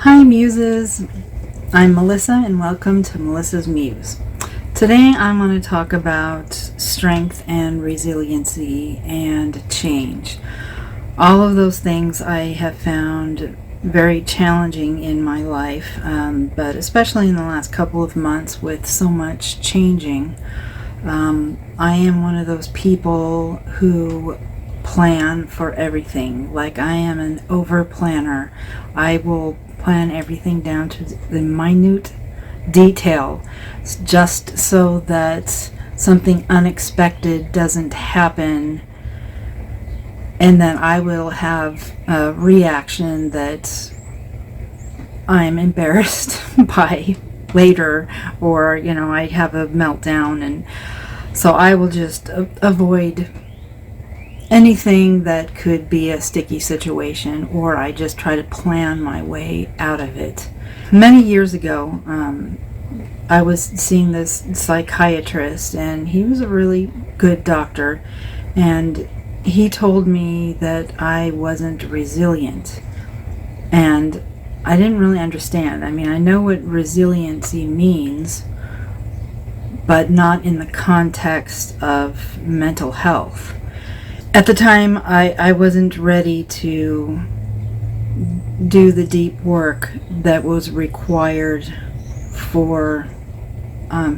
Hi Muses, I'm Melissa and welcome to Melissa's Muse. Today I'm going to talk about strength and resiliency and change. All of those things I have found very challenging in my life, but especially in the last couple of months with so much changing. I am one of those people who plan for everything. Like, I am an over planner. I will plan everything down to the minute detail just so that something unexpected doesn't happen, and then I will have a reaction that I'm embarrassed by later, or I have a meltdown, and so I will just avoid anything that could be a sticky situation, or I just try to plan my way out of it. Many years ago, I was seeing this psychiatrist, and he was a really good doctor, and he told me that I wasn't resilient, and I didn't really understand. I mean, I know what resiliency means, but not in the context of mental health. At the time, I wasn't ready to do the deep work that was required for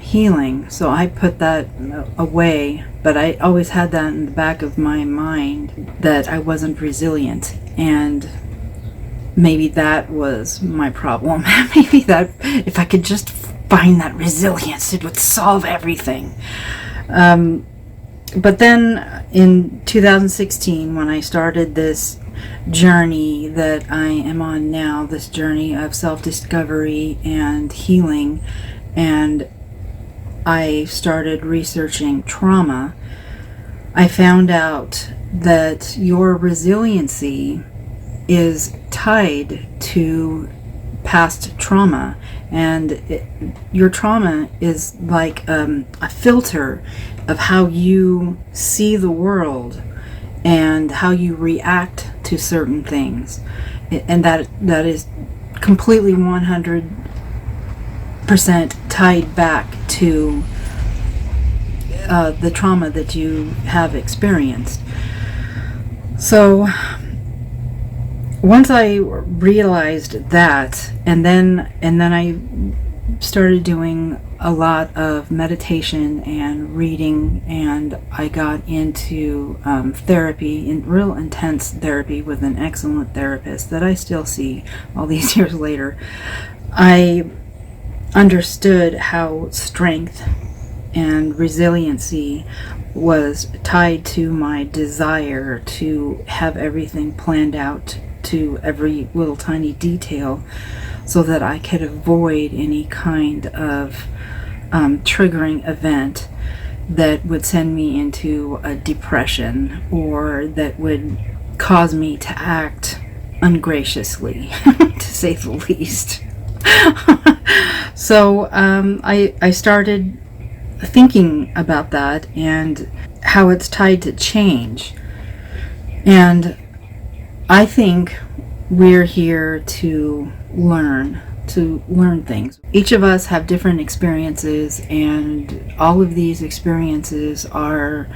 healing, so I put that away, but I always had that in the back of my mind that I wasn't resilient, and maybe that was my problem. Maybe that if I could just find that resilience, it would solve everything. But then in 2016, when I started this journey that I am on now, this journey of self-discovery and healing, and I started researching trauma, I found out that your resiliency is tied to past trauma, and your trauma is like a filter of how you see the world and how you react to certain things, and that is completely 100% tied back to the trauma that you have experienced. So once I realized that, and then I started doing a lot of meditation and reading, and I got into therapy, in real intense therapy with an excellent therapist that I still see all these years later. I understood how strength and resiliency was tied to my desire to have everything planned out to every little tiny detail, so that I could avoid any kind of triggering event that would send me into a depression, or that would cause me to act ungraciously, to say the least. So I started thinking about that and how it's tied to change. And I think we're here to learn things. Each of us have different experiences, and all of these experiences are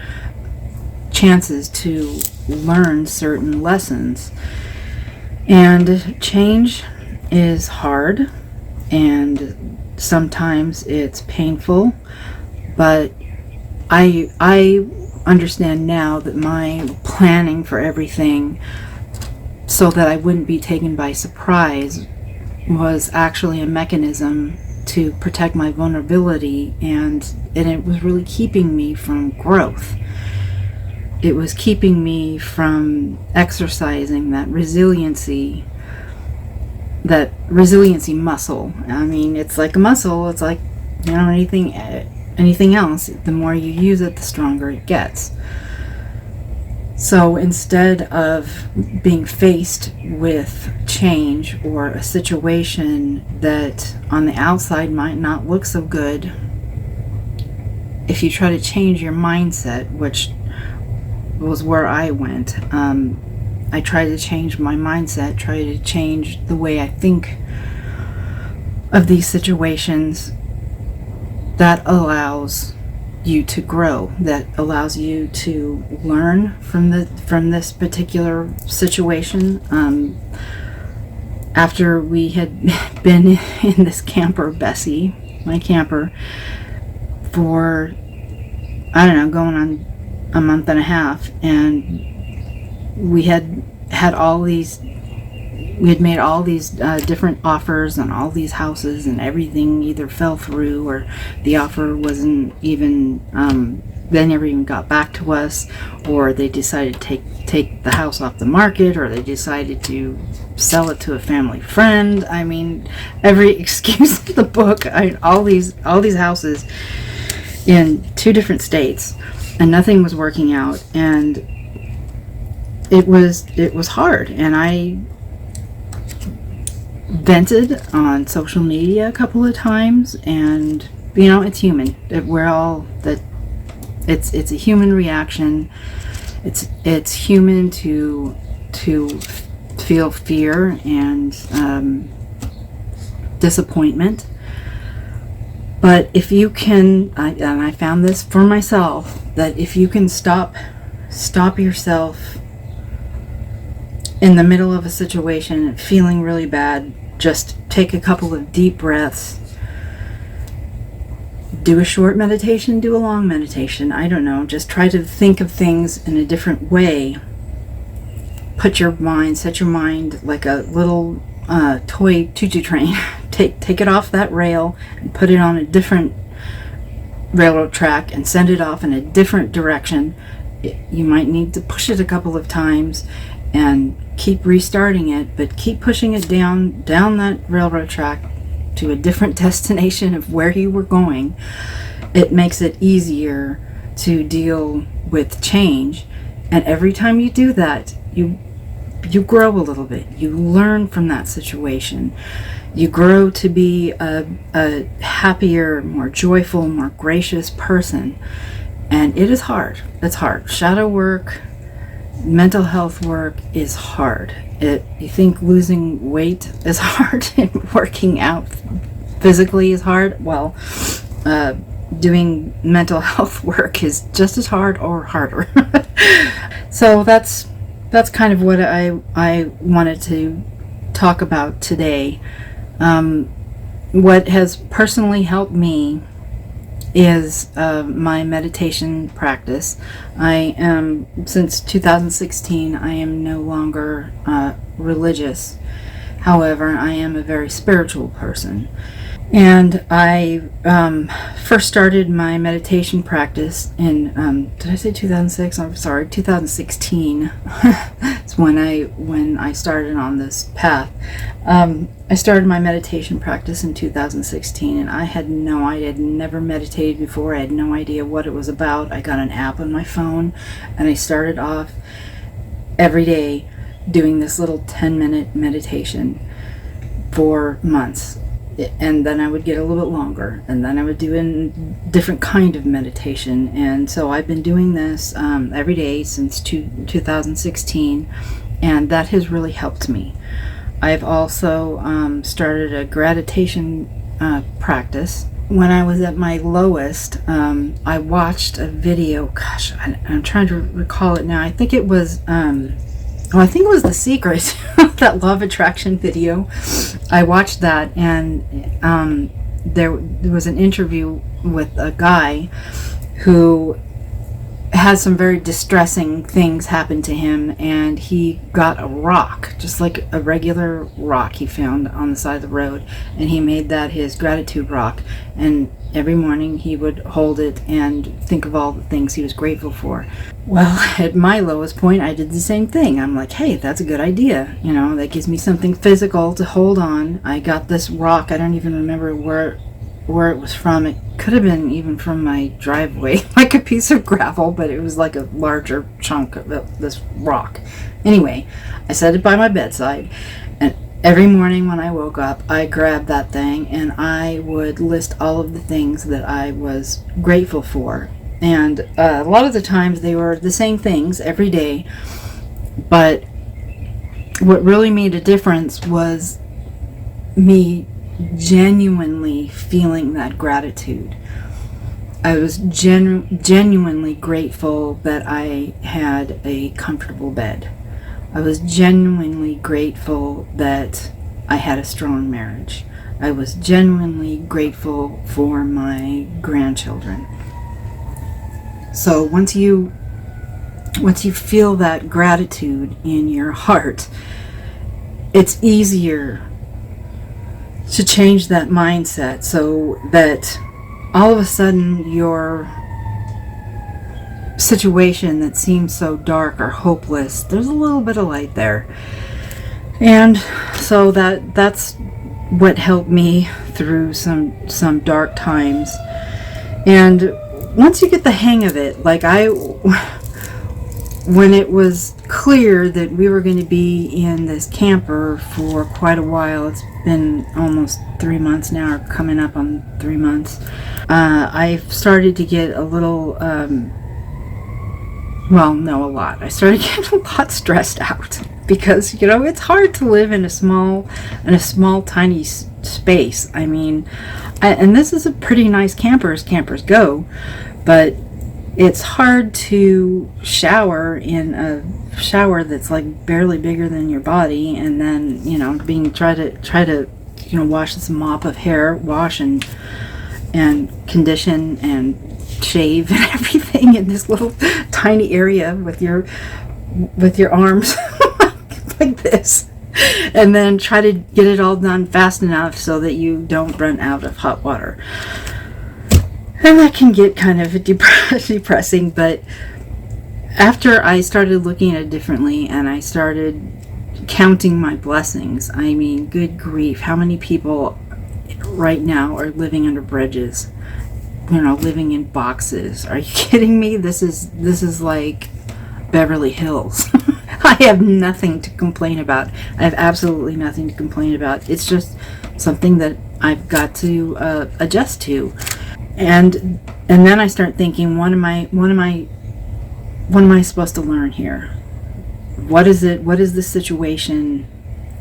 chances to learn certain lessons. And change is hard, and sometimes it's painful, but I understand now that my planning for everything so that I wouldn't be taken by surprise was actually a mechanism to protect my vulnerability, and it was really keeping me from growth. It was keeping me from exercising that resiliency muscle. I mean, it's like a muscle. It's like, anything else. The more you use it, the stronger it gets. So instead of being faced with change or a situation that on the outside might not look so good, if you try to change your mindset, which was where I went, I try to change my mindset, try to change the way I think of these situations. That allows you to grow, that allows you to learn from this particular situation. After we had been in this camper, Bessie, my camper, for, I don't know, going on a month and a half, and we had made all these different offers on all these houses, and everything either fell through, or the offer wasn't even, they never even got back to us, or they decided to take the house off the market, or they decided to sell it to a family friend. I mean, every excuse in the book. All these houses in 2 different states, and nothing was working out, and it was hard. And I vented on social media a couple of times, and it's human. We're all that. It's a human reaction. It's human to feel fear and disappointment. But if you can, and I found this for myself, that if you can stop yourself in the middle of a situation feeling really bad, just take a couple of deep breaths, do a short meditation, do a long meditation, I don't know, just try to think of things in a different way. Set your mind like a little toy choo-choo train. Take it off that rail and put it on a different railroad track and send it off in a different direction. You might need to push it a couple of times and keep restarting it, but keep pushing it down that railroad track to a different destination of where you were going. It makes it easier to deal with change, and every time you do that, you grow a little bit. You learn from that situation. You grow to be a happier, more joyful, more gracious person. And it is hard. It's hard. Shadow work, mental health work is hard. You think losing weight is hard and working out physically is hard? Well, doing mental health work is just as hard or harder. So that's kind of what I wanted to talk about today. What has personally helped me is my meditation practice. Since 2016, I am no longer religious. However, I am a very spiritual person. And I first started my meditation practice in, did I say 2006? I'm sorry, 2016. It's when I started on this path. I started my meditation practice in 2016, and I had never meditated before. I had no idea what it was about. I got an app on my phone, and I started off every day doing this little 10-minute meditation for months. And then I would get a little bit longer, and then I would do a different kind of meditation. And so I've been doing this every day since 2016, and that has really helped me. I've also started a gratitude practice. When I was at my lowest, I watched a video. Gosh, I'm trying to recall it now. I think it was The Secret, that law of attraction video. I watched that, and there was an interview with a guy who had some very distressing things happen to him, and he got a rock, just like a regular rock he found on the side of the road, and he made that his gratitude rock, and every morning he would hold it and think of all the things he was grateful for. Well, at my lowest point, I did the same thing. I'm like, hey, that's a good idea. That gives me something physical to hold on. I got this rock. I don't even remember where it was from. It could have been even from my driveway, like a piece of gravel, but it was like a larger chunk of this rock. Anyway, I set it by my bedside, and every morning when I woke up, I grabbed that thing and I would list all of the things that I was grateful for. And a lot of the times they were the same things every day, but what really made a difference was me genuinely feeling that gratitude. I was genuinely grateful that I had a comfortable bed. I was genuinely grateful that I had a strong marriage. I was genuinely grateful for my grandchildren. So once you feel that gratitude in your heart, it's easier to change that mindset so that all of a sudden your situation that seems so dark or hopeless, there's a little bit of light there. And so that's what helped me through some dark times. And once you get the hang of it, like when it was clear that we were going to be in this camper for quite a while, it's been almost 3 months now, or coming up on 3 months, I started to get a little, a lot. I started getting a lot stressed out because, it's hard to live in a small tiny space. I mean, and this is a pretty nice camper as campers go, but it's hard to shower in a shower that's like barely bigger than your body, and then try to wash this mop of hair, wash and condition and shave and everything in this little tiny area with your arms like this, and then try to get it all done fast enough so that you don't run out of hot water. And that can get kind of depressing, but after I started looking at it differently and I started counting my blessings, I mean, good grief, how many people right now are living under bridges, living in boxes? Are you kidding me? This is like Beverly Hills. I have nothing to complain about. I have absolutely nothing to complain about. It's just something that I've got to adjust to. And then I start thinking, what am I supposed to learn here? What is the situation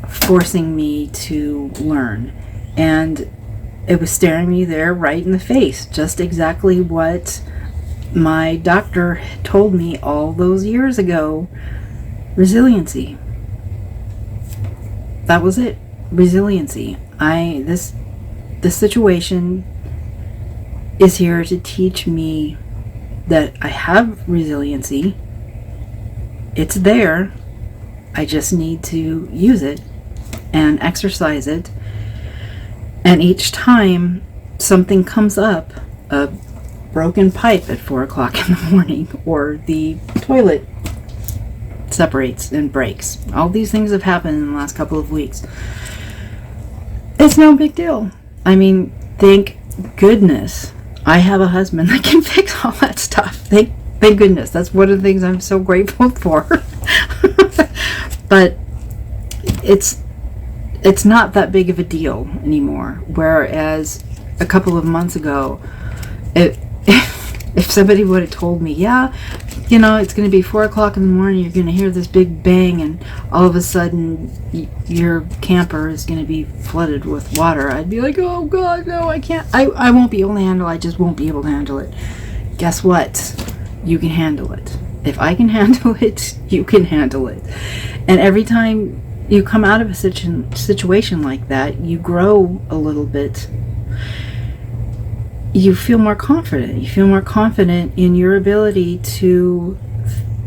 forcing me to learn? And it was staring me there right in the face, just exactly what my doctor told me all those years ago. Resiliency. That was it. Resiliency. This situation is here to teach me that I have resiliency. It's there. I just need to use it and exercise it. And each time something comes up, a broken pipe at 4 o'clock in the morning, or the toilet separates and breaks. All these things have happened in the last couple of weeks. It's no big deal. I mean, thank goodness I have a husband that can fix all that stuff. Thank goodness. That's one of the things I'm so grateful for. But it's not that big of a deal anymore. Whereas a couple of months ago, if somebody would have told me, it's going to be 4 o'clock in the morning, you're going to hear this big bang, and all of a sudden your camper is going to be flooded with water, I'd be like, oh God, no, I can't. I won't be able to handle it. I just won't be able to handle it. Guess what? You can handle it. If I can handle it, you can handle it. And every time you come out of a situation like that, you grow a little bit. You feel more confident. You feel more confident in your ability to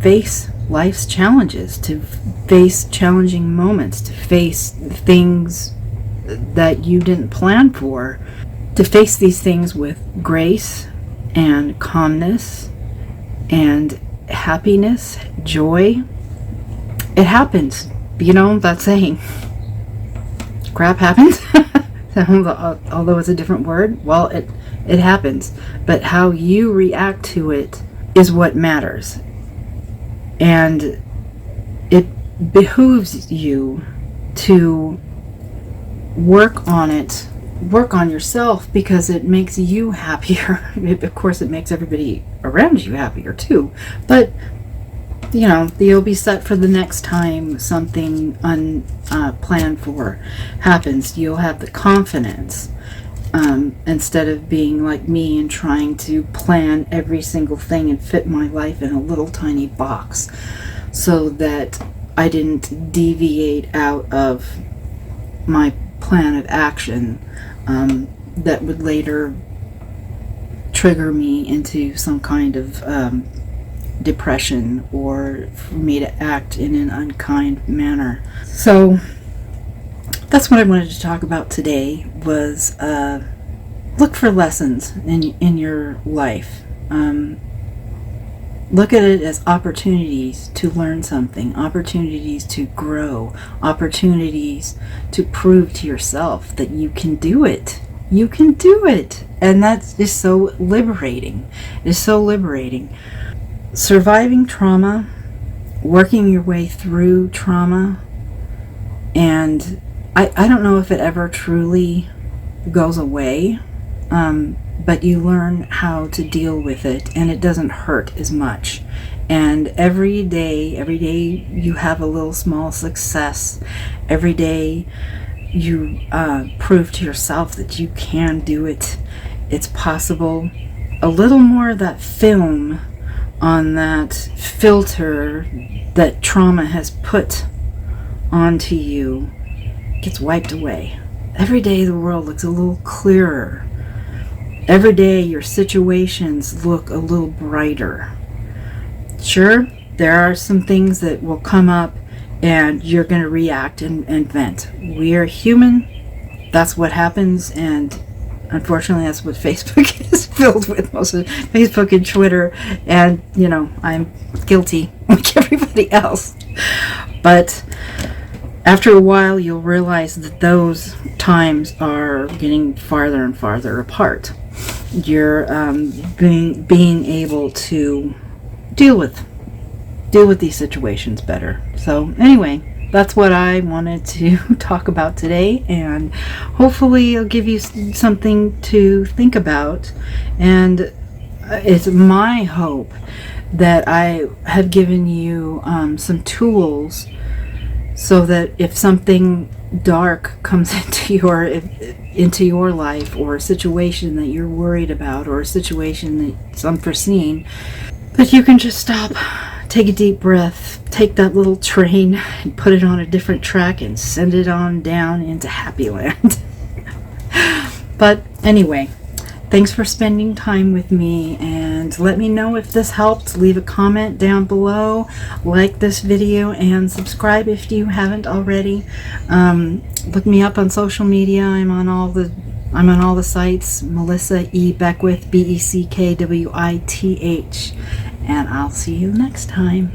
face life's challenges, to face challenging moments, to face things that you didn't plan for, to face these things with grace and calmness and happiness, joy. It happens. That saying, crap happens. Although it's a different word, well, it happens. But how you react to it is what matters. And it behooves you to work on it, work on yourself, because it makes you happier. Of course, it makes everybody around you happier too. But you'll be set for the next time something unplanned for happens. You'll have the confidence, instead of being like me and trying to plan every single thing and fit my life in a little tiny box so that I didn't deviate out of my plan of action, that would later trigger me into some kind of depression, or for me to act in an unkind manner. So that's what I wanted to talk about today, was look for lessons in your life. Look at it as opportunities to learn something, opportunities to grow, opportunities to prove to yourself that you can do it. You can do it. And that's just so liberating. It's so liberating. Surviving trauma, working your way through trauma, and I don't know if it ever truly goes away, but you learn how to deal with it, and it doesn't hurt as much. And every day you have a little small success. Every day you prove to yourself that you can do it. It's possible. A little more of that film on that filter that trauma has put onto you gets wiped away. Every day the world looks a little clearer. Every day your situations look a little brighter. Sure, there are some things that will come up and you're going to react and vent. We are human. That's what happens, and unfortunately that's what Facebook is filled with, most of Facebook and Twitter, and I'm guilty like everybody else. But after a while you'll realize that those times are getting farther and farther apart. You're being able to deal with these situations better. So anyway, that's what I wanted to talk about today, and hopefully it'll give you something to think about. And it's my hope that I have given you some tools so that if something dark comes into your life, or a situation that you're worried about, or a situation that's unforeseen, that you can just stop, take a deep breath, take that little train and put it on a different track and send it on down into happy land. But anyway, thanks for spending time with me, and let me know if this helped. Leave a comment down below, like this video, and subscribe if you haven't already. Look me up on social media. I'm on all the sites. Melissa E. Beckwith, Beckwith, and I'll see you next time.